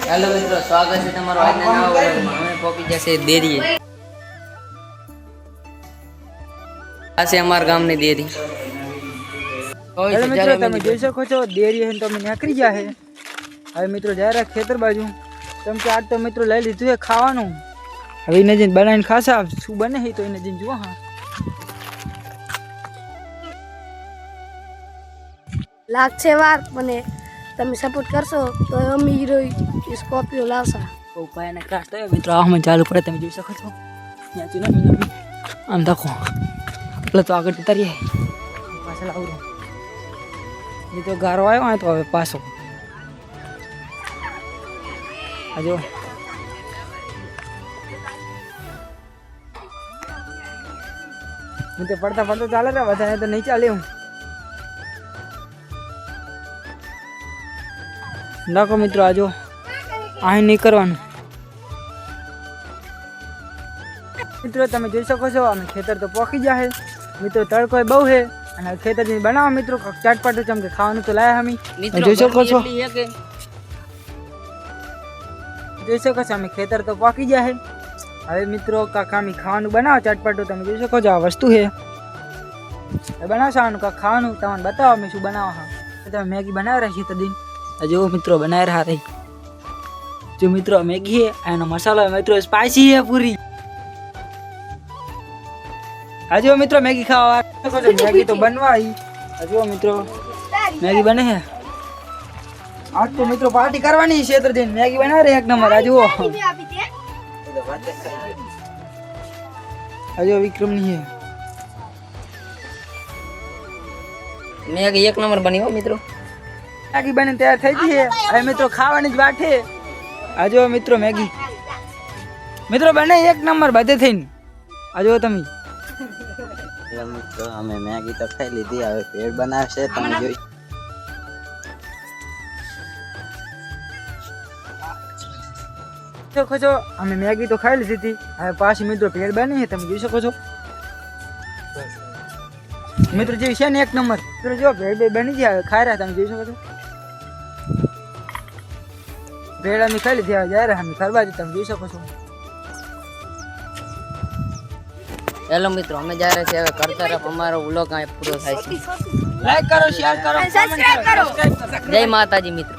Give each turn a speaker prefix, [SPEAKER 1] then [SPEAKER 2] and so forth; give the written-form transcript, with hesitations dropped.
[SPEAKER 1] Hello मित्रों, स्वागत है તમારું આજના નવા વ્લોગમાં। અમે પહોંચી જશે દેરી। આ છે અમાર ગામની દેરી।
[SPEAKER 2] हेलो मित्रों, તમે જોઈ શકો છો દેરી હે તો અમે નીકળી ગયા હે। હવે મિત્રો જાય રહ્યા ખેતર બાજુ, કેમ કે આજ તો મિત્રો લઈ લીધું છે ખાવાનું। હવે એને જઈને બનાવીને ખાસા શું બને છે તો એને જઈને જુઓ। હા
[SPEAKER 3] લાગશે વાર મને તમે સપોર્ટ કરશો તો અમે હીરો સ્કોર્પિયો લાવશા।
[SPEAKER 2] ઉપાયને ક્રાશ થયો મિત્રો, આમાં ચાલુ પડે તમે જોઈ શકો છો। ત્યાંથી નમી આમ દેખો એટલે તો આગળ ઉતારીએ પાછળ આવડો એ તો ગારો આવ્યો હોય તો હવે પાછો આજો હું તો પડતા પડતા ચાલે રે, વધારે તો નહીં ચાલે। હું નાખો મિત્રો, આજો અહીં નહીં કરવાનું। મિત્રો તમે જોઈ શકો છો અમે ખેતર તો પોખી ગયા છે મિત્રો, તડકો બહુ છે અને ખેતર જઈને બનાવો મિત્રો ચટપટું, ચમ કે ખાવાનું તો લાયા અમે જોઈ શકો છો। જોઈ શકો છો અમે ખેતર તો પોખી ગયા છે। હવે મિત્રો કાકા અમે ખાવાનું બનાવો ચટપટું, તમે જોઈ શકો છો આ વસ્તુ છે બનાવશો કાકા ખાવાનું તમને બતાવો અમે શું બનાવો। હા તમે મેગી બનાવી રાખી તો દિન જો મિત્રો બનાવી રહ્યા થઈ। जो मित्रों मैगी है एनो मसाला है मित्रों स्पाइसी है पूरी। आज मित्रों मैगी खावा मैगी तो बनवाई। आज मित्रों मैगी बने है, आज तो मित्रों पार्टी करवानी है क्षेत्र दिन मैगी बना रहे एक नंबर। आज विक्रम नहीं है,
[SPEAKER 1] मैगी एक नंबर बनी हो मित्रों।
[SPEAKER 2] मैगी बने तैयार થઈ ગઈ છે। હવે મિત્રો ખાવાની જ વાત છે। આજો મિત્રો મેગી મિત્રો બને એક નંબર બધે થઈને। આજો તમે
[SPEAKER 4] મિત્રો અમે મેગી તો ખાઈ લીધી, હવે પેટ બનાવશે તમે જોઈ
[SPEAKER 2] શકો છો। અમે મેગી તો ખાઈ લીધી હતી, હવે પાછી મિત્રો પેટ બની છે તમે જોઈ શકો છો। મિત્રો જે છે ને એક નંબર મિત્રો જો પેટ બની જાય ખાઈ રહ્યા તમે જોઈ શકો છો। भेड़ में खाई लीधी जा रहा हम फरवा તમે જોઈ શકો છો।
[SPEAKER 1] हेलो मित्रों, અમે जा रहे છીએ હવે કરતા રહો અમારો વ્લોગ આ પૂરો થાય છે।
[SPEAKER 2] લાઈક કરો, શેર કરો,
[SPEAKER 3] સબસ્ક્રાઇબ કરો।
[SPEAKER 1] જય માતાજી મિત્રો।